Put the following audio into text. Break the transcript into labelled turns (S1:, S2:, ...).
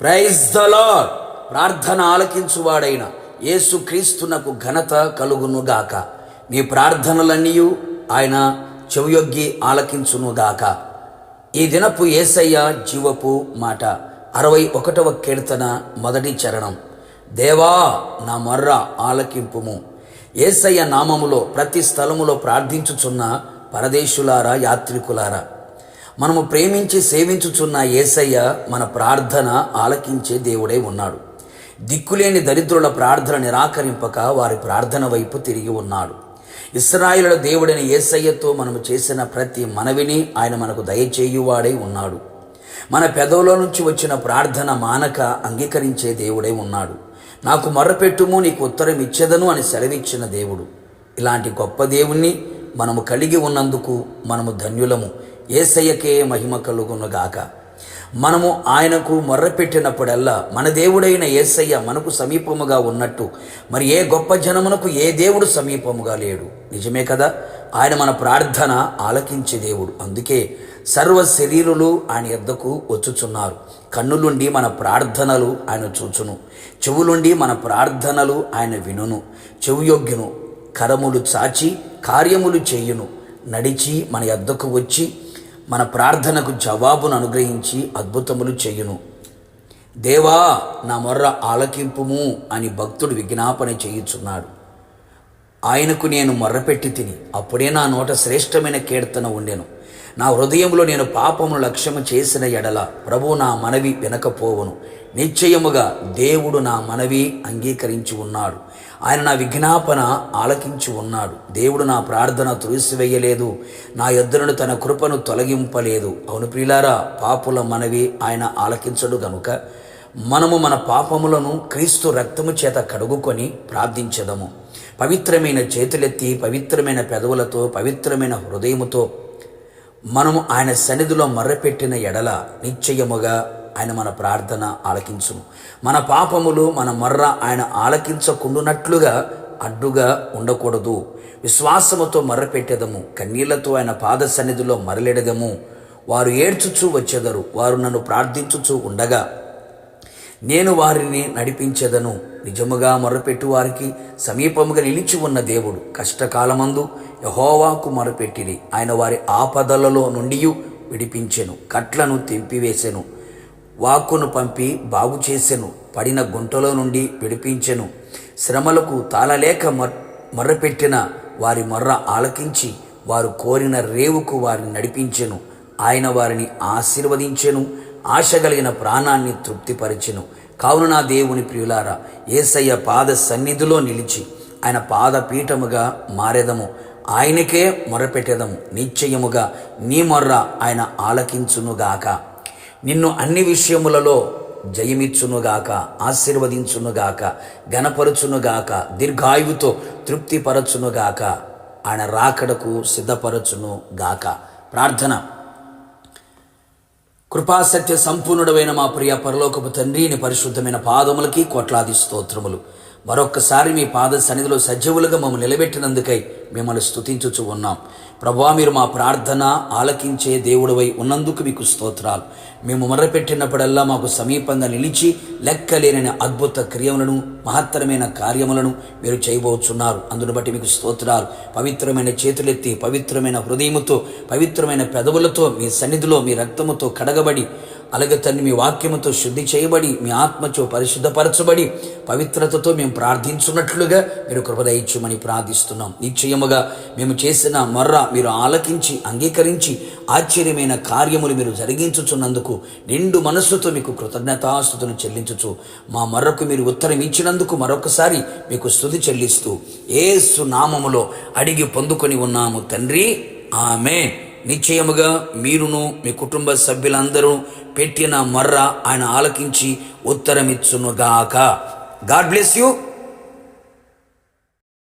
S1: Praise the lord. ప్రార్థన ఆలకించువాడైన యేసుక్రీస్తునకు ఘనత కలుగునుగాక. మీ ప్రార్థనలన్నీ ఆయన చెవియొగ్గి ఆలకించునుగాక. ఈ దినపు యేసయ్య జీవపు మాట 61వ కీర్తన మొదటి చరణం. దేవా నా మొర్ర ఆలకింపుము. యేసయ్య నామములో ప్రతి స్థలములో ప్రార్థించుచున్న పరదేశులారా, యాత్రికులారా, మనము ప్రేమించి సేవించుచున్న యేసయ్య మన ప్రార్థన ఆలకించే దేవుడై ఉన్నాడు. దిక్కులేని దరిద్రుల ప్రార్థన నిరాకరింపక వారి ప్రార్థన వైపు తిరిగి ఉన్నాడు. ఇశ్రాయేలుల దేవుడైన యేసయ్యతో మనము చేసిన ప్రతి మనవిని ఆయన మనకు దయచేయువాడై ఉన్నాడు. మన పెదవుల నుంచి వచ్చిన ప్రార్థన మానక అంగీకరించే దేవుడై ఉన్నాడు. నాకు మొర్రపెట్టుము, నీకు ఉత్తరం ఇచ్చేదను అని సెలవిచ్చిన దేవుడు. ఇలాంటి గొప్ప దేవుణ్ణి మనము కలిగి ఉన్నందుకు మనము ధన్యులము. యేసయ్యకే మహిమ కలుగునుగాక. మనము ఆయనకు మొర్రపెట్టినప్పుడల్లా మన దేవుడైన యేసయ్య మనకు సమీపముగా ఉన్నట్టు మరి ఏ గొప్ప జనమునకు ఏ దేవుడు సమీపముగా లేడు. నిజమే కదా. ఆయన మన ప్రార్థన ఆలకించే దేవుడు. అందుకే సర్వ శరీరులు ఆయన యొద్దకు వచ్చుచున్నారు. కన్నులుండి మన ప్రార్థనలు ఆయన చూచును, చెవులుండి మన ప్రార్థనలు ఆయన వినును, చెవియొగ్గును, కరములు చాచి కార్యములు చేయును, నడిచి మన యొద్దకు వచ్చి మన ప్రార్థనకు జవాబును అనుగ్రహించి అద్భుతములు చేయును. దేవా నా మొర్ర ఆలకింపుము అని భక్తుడు విజ్ఞాపన చేయుచున్నాడు. ఆయనకు నేను మొర్రపెట్టి తిని, అప్పుడే నా నోట శ్రేష్టమైన కీర్తన ఉండెను. నా హృదయంలో నేను పాపమును లక్ష్యము చేసిన ఎడల ప్రభు నా మనవి వినకపోవును. నిశ్చయముగా దేవుడు నా మనవి అంగీకరించి ఉన్నాడు. ఆయన నా విజ్ఞాపన ఆలకించి ఉన్నాడు. దేవుడు నా ప్రార్థన తుడిసివేయలేదు, నా యొద్ద తన కృపను తొలగింపలేదు. అవును ప్రియులారా, పాపుల మనవి ఆయన ఆలకించడు గనుక మనము మన పాపములను క్రీస్తు రక్తము చేత కడుగుకొని ప్రార్థించదము. పవిత్రమైన చేతులెత్తి, పవిత్రమైన పెదవులతో, పవిత్రమైన హృదయముతో మనము ఆయన సన్నిధిలో మొర్రపెట్టిన ఎడల నిశ్చయముగా ఆయన మన ప్రార్థన ఆలకించును. మన పాపములు మన మొర్ర ఆయన ఆలకించకుండునట్లుగా అడ్డుగా ఉండకూడదు. విశ్వాసముతో మొర్రపెట్టెదము, కన్నీళ్లతో ఆయన పాద సన్నిధిలో మరలెడదము. వారు ఏడ్చుచూ వచ్చెదరు, వారు నన్ను ప్రార్థించుచూ ఉండగా నేను వారిని నడిపించెదను. నిజముగా మొర్రపెట్టు వారికి సమీపముగా నిలిచి ఉన్న దేవుడు. కష్టకాలమందు యెహోవాకు మొర్రపెట్టిరి, ఆయన వారి ఆపదలలో నుండి విడిపించెను, కట్లను తెంపివేసెను, వాక్కును పంపి బాగు చేసెను, పడిన గుంటలో నుండి విడిపించెను. శ్రమలకు తాళలేక మొర్రపెట్టిన వారి మొర్ర ఆలకించి వారు కోరిన రేవుకు వారిని నడిపించెను. ఆయన వారిని ఆశీర్వదించెను, ఆశ కలిగిన ప్రాణాన్ని తృప్తిపరిచెను. కావున నా దేవుని ప్రియులారా, యేసయ్య పాద సన్నిధిలో నిలిచి ఆయన పాదపీఠముగా మారెదము, ఆయనకే మొరపెట్టెదము. నిశ్చయముగా నీ మొర్ర ఆయన ఆలకించునుగాక. నిన్ను అన్ని విషయములలో జయమిచ్చునుగాక, ఆశీర్వదించునుగాక, ఘనపరచునుగాక, దీర్ఘాయువుతో తృప్తిపరచునుగాక, ఆయన రాకడకు సిద్ధపరచునుగాక. ప్రార్థన. కృపాసత్య సంపూర్ణుడైన మా ప్రియ పరలోకపు తండ్రి, నీ పరిశుద్ధమైన పాదములకి కోట్లాది స్తోత్రములు. మరొక్కసారి మీ పాద సన్నిధిలో సజీవులుగా మమ్మల్ని నిలబెట్టినందుకై మిమ్మల్ని స్తుతించుచు ఉన్నాం. ప్రభువా, మీరు మా ప్రార్థన ఆలకించే దేవుడవై ఉన్నందుకు మీకు స్తోత్రాలు. మేము మొర్రపెట్టినప్పుడల్లా మాకు సమీపంగా నిలిచి లెక్కలేని అద్భుత క్రియములను, మహత్తరమైన కార్యములను మీరు చేయబోచున్నారు. అందును బట్టి మీకు స్తోత్రాలు. పవిత్రమైన చేతులెత్తి, పవిత్రమైన హృదయముతో, పవిత్రమైన పెదవులతో మీ సన్నిధిలో మీ రక్తముతో కడగబడి, అలాగే తండ్రి మీ వాక్యముతో శుద్ధి చేయబడి, మీ ఆత్మచో పరిశుద్ధపరచబడి, పవిత్రతతో మేము ప్రార్థించున్నట్లుగా మీరు కృప దయచేయమని ప్రార్థిస్తున్నాం. నిశ్చయముగా మేము చేసిన మొర్ర మీరు ఆలకించి అంగీకరించి ఆశ్చర్యమైన కార్యములు మీరు జరిగించుచున్నందుకు నిండు మనస్సుతో మీకు కృతజ్ఞతాస్తుతులు చెల్లించుచు మా మొర్రకు మీరు ఉత్తరం ఇచ్చినందుకు మరొకసారి మీకు స్తుతి చెల్లిస్తూ యేసు నామములో అడిగి పొందుకొని ఉన్నాము తండ్రి, ఆమేన్. నిశ్చయముగా మీరును మీ కుటుంబ సభ్యులందరూ పెట్టిన మొర్ర ఆయన ఆలకించి ఉత్తరమిచ్చునుగాక. God bless you.